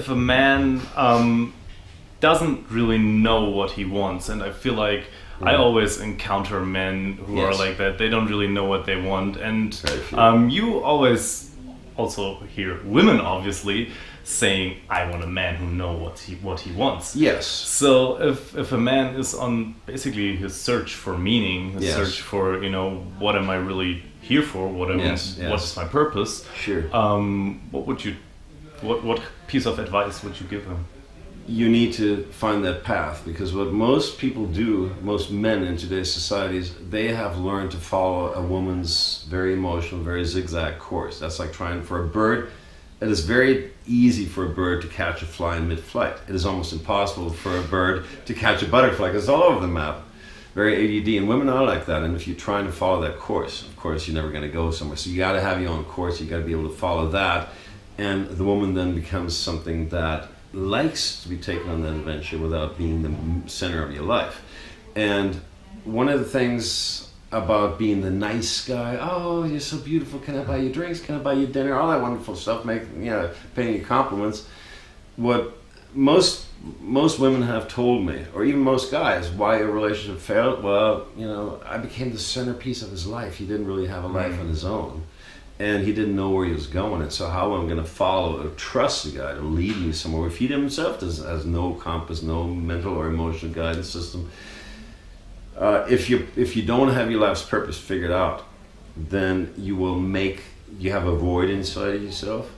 if a man doesn't really know what he wants, and I feel like I always encounter men who are like that. They don't really know what they want, and you always also hear women obviously saying, "I want a man who knows what he wants." Yes. So if a man is on basically his search for meaning, his search for what am I really here for? What is my purpose? Sure. What piece of advice would you give him? You need to find that path, because what most people do, most men in today's societies, they have learned to follow a woman's very emotional, very zigzag course. That's like trying for a bird. It is very easy for a bird to catch a fly in mid-flight. It is almost impossible for a bird to catch a butterfly, because it's all over the map. Very ADD, and women are like that. And if you're trying to follow that course, of course, you're never going to go somewhere. So you got to have your own course. You got to be able to follow that, and the woman then becomes something that likes to be taken on that adventure without being the center of your life. And one of the things about being the nice guy, oh, you're so beautiful, can I buy you drinks, can I buy you dinner, all that wonderful stuff, paying you compliments. What most women have told me, or even most guys, why a relationship failed, well, I became the centerpiece of his life. He didn't really have a life on his own. And he didn't know where he was going, and so how am I going to follow or trust the guy to lead me somewhere if he himself has no compass, no mental or emotional guidance system? If you don't have your life's purpose figured out, then you have a void inside of yourself,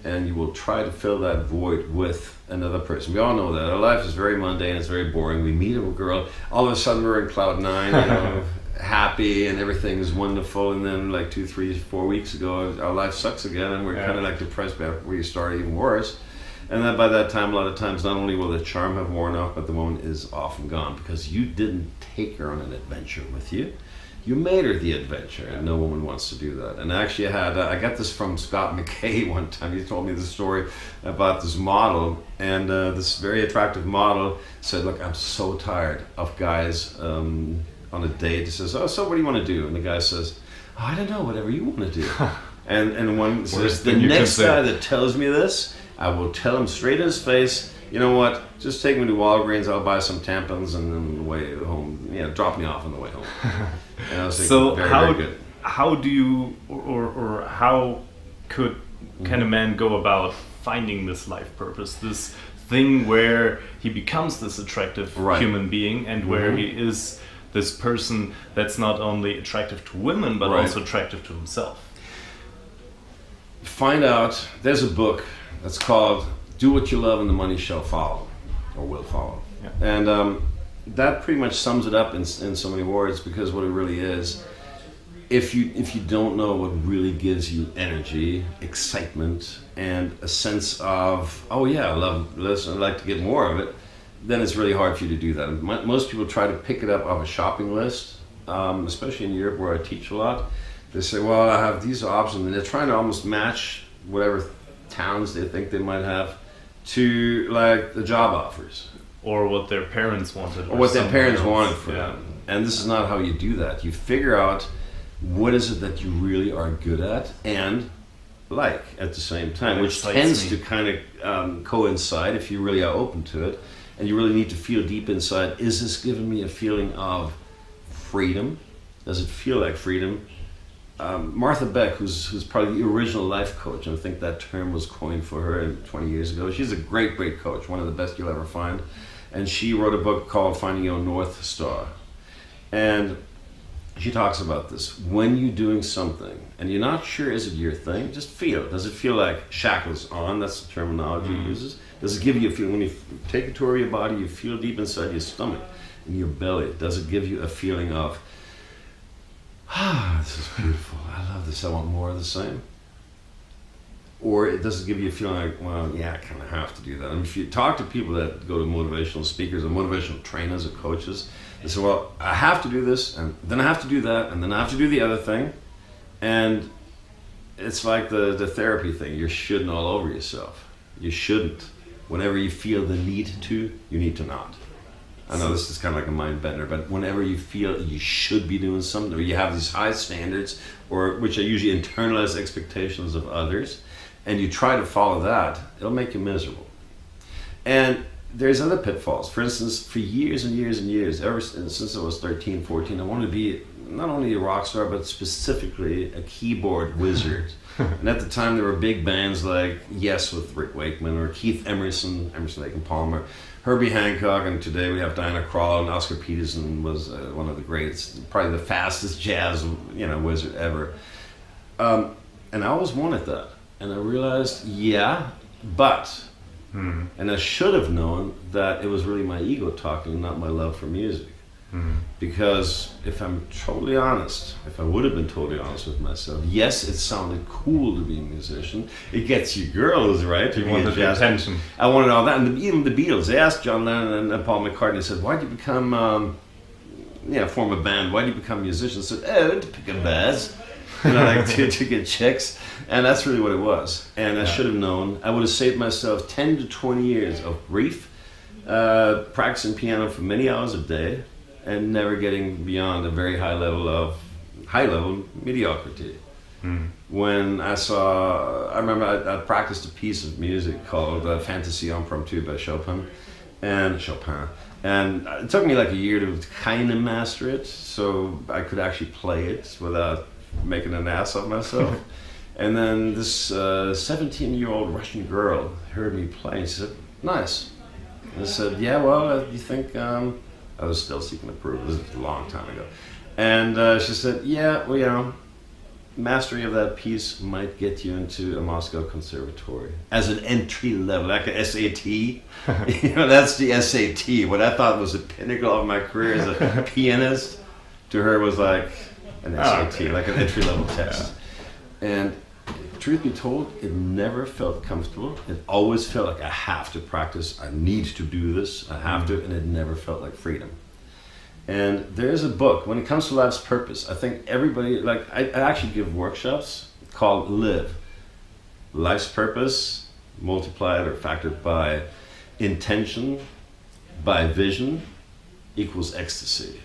and you will try to fill that void with another person. We all know that our life is very mundane, it's very boring. We meet a girl, all of a sudden we're in cloud nine, happy and everything is wonderful, and then like 2, 3, 4 weeks ago our life sucks again, and we're kind of like depressed back where you started, even worse. And then by that time, a lot of times, not only will the charm have worn off, but the woman is off and gone, because you didn't take her on an adventure with you. You made her the adventure, and no woman wants to do that. And actually I got this from Scott McKay one time. He told me the story about this model, and this very attractive model said, look, I'm so tired of guys on a date. He says, oh, so what do you want to do? And the guy says, oh, I don't know, whatever you want to do. and one says, the next guy that tells me this, I will tell him straight in his face, you know what, just take me to Walgreens, I'll buy some tampons, and then on the way home, drop me off on the way home. And I was thinking, so very good. How do you, or how can a man go about finding this life purpose, this thing where he becomes this attractive human being, and where he is this person that's not only attractive to women, but also attractive to himself? Find out, there's a book that's called Do What You Love and the Money Shall Follow, or Will Follow. Yeah. And that pretty much sums it up in so many words, because what it really is, if you don't know what really gives you energy, excitement, and a sense of, oh yeah, I love this, I'd like to get more of it, then it's really hard for you to do that. And most people try to pick it up off a shopping list, especially in Europe where I teach a lot. They say, well, I have these options, and they're trying to almost match whatever towns they think they might have to like the job offers. Or what their parents wanted. Or what their parents wanted for them. And this is not how you do that. You figure out what is it that you really are good at and like at the same time, which tends to kind of coincide if you really are open to it. And you really need to feel deep inside, is this giving me a feeling of freedom? Does it feel like freedom? Martha Beck, who's probably the original life coach, and I think that term was coined for her 20 years ago. She's a great, great coach, one of the best you'll ever find. And she wrote a book called Finding Your North Star. And she talks about this. When you're doing something and you're not sure is it your thing, just feel it. Does it feel like shackles on? That's the terminology he uses. Does it give you a feeling, when you take a tour of your body, you feel deep inside your stomach, in your belly, does it give you a feeling of, this is beautiful, I love this, I want more of the same? Or it doesn't give you a feeling like, well, yeah, I kind of have to do that. I mean, if you talk to people that go to motivational speakers or motivational trainers or coaches, they say, well, I have to do this, and then I have to do that, and then I have to do the other thing. And it's like the therapy thing. You're shitting all over yourself. You shouldn't. Whenever you feel the need to, you need to not. I know this is kind of like a mind bender, but whenever you feel you should be doing something, or you have these high standards, or which are usually internalized expectations of others, and you try to follow that, it'll make you miserable. And there's other pitfalls. For instance, for years and years and years, ever since I was 13, 14, I wanted to be not only a rock star, but specifically a keyboard wizard. And at the time, there were big bands like Yes with Rick Wakeman, or Keith Emerson, Lake and Palmer, Herbie Hancock, and today we have Diana Krall, and Oscar Peterson was one of the greatest, probably the fastest jazz wizard ever. And I always wanted that. And I realized, but, and I should have known that it was really my ego talking, not my love for music. Because if I'm totally honest, if I would have been totally honest with myself, yes, it sounded cool to be a musician. It gets you girls, right? You wanted the attention. I wanted all that. And even the Beatles, they asked John Lennon and Paul McCartney, said, why did you become, form a band? Why did you become musicians? I said, to pick a buzz. To get chicks. And that's really what it was. And I should have known. I would have saved myself 10 to 20 years of grief, practicing piano for many hours a day, and never getting beyond a very high level mediocrity. When I remember I practiced a piece of music called Fantasy Impromptu by Chopin, and it took me like a year to kind of master it, so I could actually play it without making an ass of myself. And then this 17-year-old Russian girl heard me play, and she said, nice. And I said, yeah, well, you think... I was still seeking approval. This was a long time ago. And she said, yeah, well, mastery of that piece might get you into a Moscow conservatory as an entry level, like an SAT. That's the SAT. What I thought was the pinnacle of my career as a pianist, to her was like an SAT, like an entry level test. And truth be told, it never felt comfortable. It always felt like I have to practice, I need to do this, I have to, and it never felt like freedom. And there's a book, when it comes to life's purpose, I think everybody, like I actually give workshops called Live. Life's purpose multiplied or factored by intention, by vision, equals ecstasy.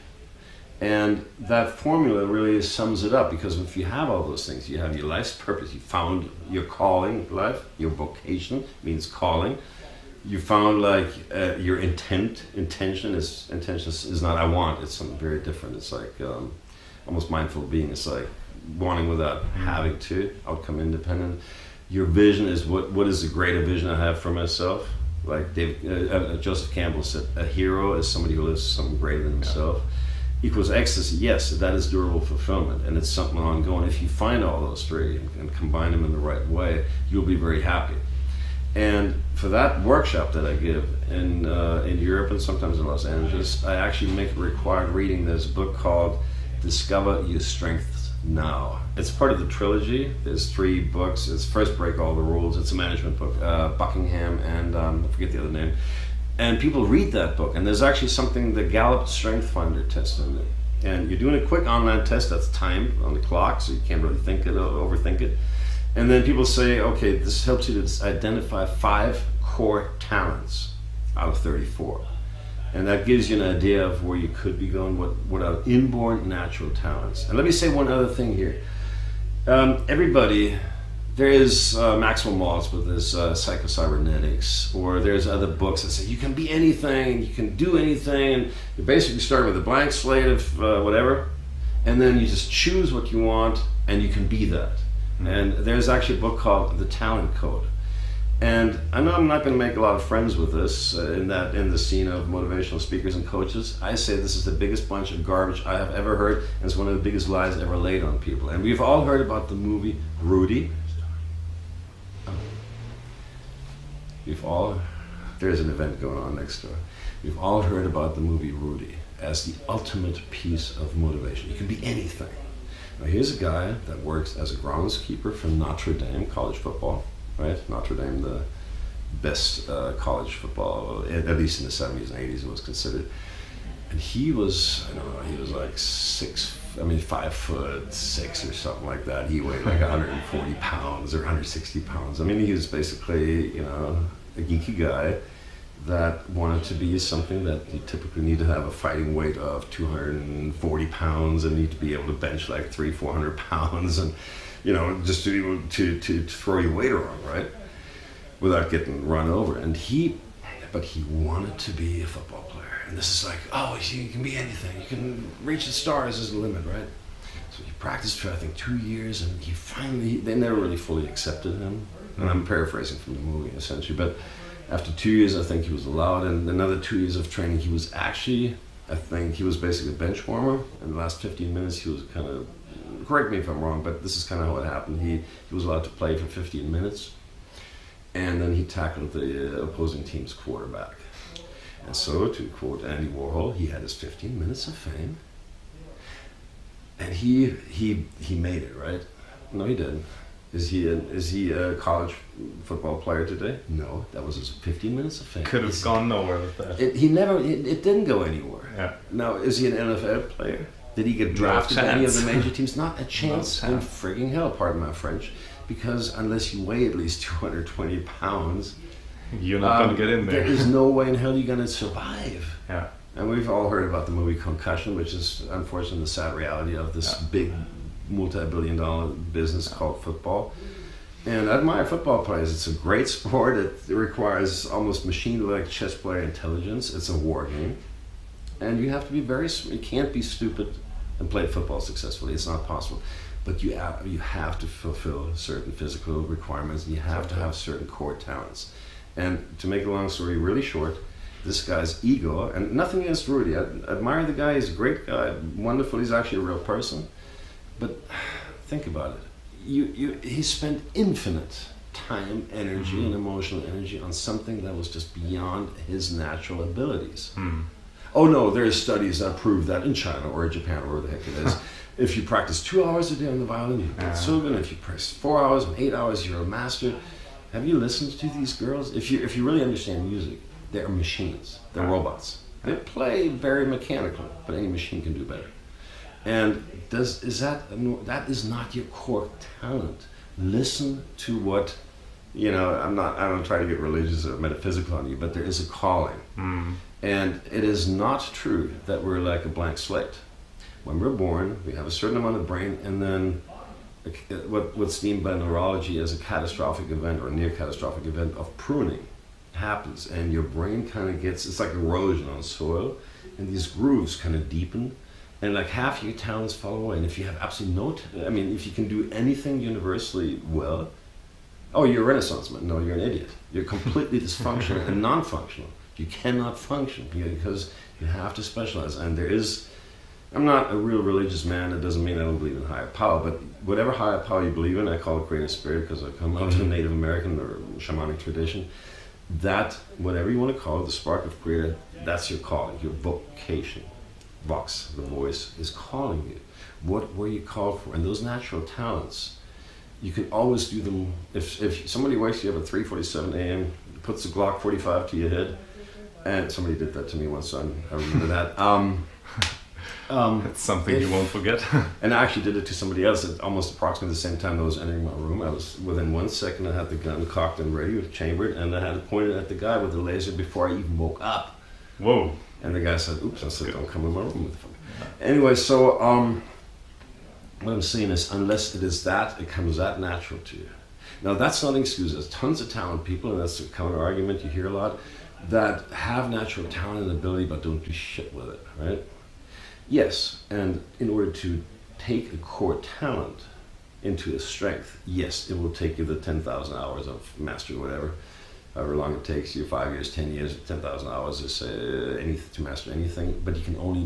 And that formula really sums it up, because if you have all those things, you have your life's purpose, you found your calling life, your vocation means calling. You found your intention is not I want, it's something very different. It's like almost mindful being. It's like wanting without having to, outcome independent. Your vision is what is the greater vision I have for myself? Like Joseph Campbell said, a hero is somebody who lives something greater than himself. Equals ecstasy. Yes, that is durable fulfillment, and it's something ongoing. If you find all those three and combine them in the right way, you'll be very happy. And for that workshop that I give in Europe and sometimes in Los Angeles, I actually make it required reading this book called Discover Your Strengths Now. It's part of the trilogy. There's 3 books. It's first Break All the Rules. It's a management book. Buckingham and I forget the other name. And people read that book, and there's actually something, the Gallup Strength Finder test in it. And you're doing a quick online test that's timed on the clock, so you can't really think it or overthink it. And then people say, okay, this helps you to identify 5 core talents out of 34. And that gives you an idea of where you could be going, what are inborn natural talents. And let me say one other thing here. There is Maxwell Maltz with his psycho-cybernetics, or there's other books that say you can be anything, you can do anything, and you basically start with a blank slate of whatever, and then you just choose what you want, and you can be that. And there's actually a book called The Talent Code. And I know I'm not going to make a lot of friends with this in the scene of motivational speakers and coaches. I say this is the biggest bunch of garbage I have ever heard, and it's one of the biggest lies ever laid on people. And we've all heard about the movie Rudy. There's an event going on next door. We've all heard about the movie Rudy as the ultimate piece of motivation. You can be anything. Now here's a guy that works as a groundskeeper for Notre Dame college football, right? Notre Dame, the best college football, at least in the 70s and 80s it was considered. And he was, I don't know, he was like 5'6" or something like that. He weighed like 140 pounds or 160 pounds. I mean, he was basically, a geeky guy that wanted to be something that you typically need to have a fighting weight of 240 pounds and need to be able to bench like 300-400 pounds and, just to be able to throw your weight around, right? Without getting run over. And he but he wanted to be a football player. And this is like, oh, you can be anything. You can reach the stars is the limit, right? So he practiced for, I think, 2 years, and he finally, they never really fully accepted him. And I'm paraphrasing from the movie, essentially. But after 2 years, I think he was allowed. And another 2 years of training, he was actually, I think, he was basically a bench warmer. In the last 15 minutes, he was kind of, correct me if I'm wrong, but this is kind of how it happened. He was allowed to play for 15 minutes. And then he tackled the opposing team's quarterback. And so, to quote Andy Warhol, he had his 15 minutes of fame. And he made it, right? No, he didn't. Is he a college football player today? No, that was his 15 minutes of fame. Could have gone nowhere with that. It didn't go anywhere. Yeah. Now, is he an NFL player? Did he get drafted to any of the major teams? Not a chance in frigging hell, pardon my French. Because unless you weigh at least 220 pounds, you're not going to get in there. There is no way in hell you're going to survive. Yeah. And we've all heard about the movie Concussion, which is unfortunately the sad reality of this big multi-billion-dollar business called football. And I admire football players. It's a great sport. It requires almost machine-like chess player intelligence. It's a war game. And you have to be you can't be stupid and play football successfully. It's not possible. But you have to fulfill certain physical requirements, and you have to have certain core talents. And to make a long story really short, this guy's ego, and nothing against Rudy, I admire the guy, he's a great guy, wonderful, he's actually a real person. But think about it. He spent infinite time, energy, and emotional energy on something that was just beyond his natural abilities. Oh no, there are studies that prove that in China or Japan or wherever the heck it is, if you practice 2 hours a day on the violin, you get so good. If you practice 4 hours and 8 hours, you're a master. Have you listened to these girls? If you really understand music, they're machines. They're robots. They play very mechanically, but any machine can do better. And that is not your core talent. Listen to what, I don't try to get religious or metaphysical on you, but there is a calling. And it is not true that we're like a blank slate. When we're born, we have a certain amount of brain, and then what's deemed by neurology as a catastrophic event or near catastrophic event of pruning happens, and your brain kind of it's like erosion on soil, and these grooves kind of deepen, and like half your talents fall away. And if you have absolutely if you can do anything universally well, oh, you're a Renaissance man. No, you're an idiot. You're completely dysfunctional and non-functional. You cannot function because you have to specialize. And I'm not a real religious man. It doesn't mean I don't believe in higher power, but whatever higher power you believe in, I call it creative spirit because I come out of a Native American or shamanic tradition. That, whatever you want to call it, the spark of creative, that's your calling, your vocation. Vox, the voice, is calling you. What were you called for? And those natural talents, you can always do them. If somebody wakes you up at 3:47 a.m., puts a Glock 45 to your head, and somebody did that to me once, so I remember that. It's something you won't forget. And I actually did it to somebody else at almost approximately the same time that I was entering my room. I was within 1 second, I had the gun cocked and ready, chambered, and I had it pointed at the guy with the laser before I even woke up. Whoa. And the guy said, oops, I said, don't come in my room with the phone. Anyway, so what I'm saying is, unless it comes that natural to you. Now, that's not an excuse. There's tons of talented people, and that's a counter argument you hear a lot, that have natural talent and ability but don't do shit with it, right? Yes, and in order to take a core talent into a strength, yes, it will take you the 10,000 hours of mastery, whatever, however long it takes you, 5 years, 10 years, 10,000 hours to master anything, but you can only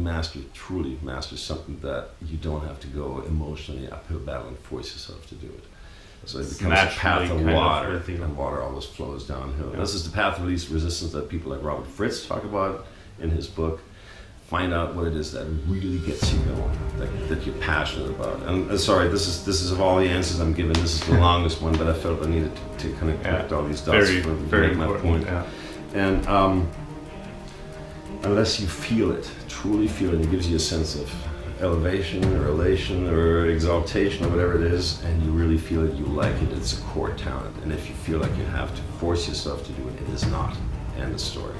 truly master something that you don't have to go emotionally uphill battle and force yourself to do it. So it becomes a path of water, and water always flows downhill. Yeah. This is the path of least resistance that people like Robert Fritz talk about in his book. Find out what it is that really gets you going, that you're passionate about. And sorry, this is of all the answers I'm giving, this is the longest one, but I felt I needed to kind of connect all these dots to make my point. Yeah. And unless you feel it, truly feel it, it gives you a sense of elevation or elation or exaltation or whatever it is, and you really feel it, you like it, it's a core talent. And if you feel like you have to force yourself to do it, it is not. End of story.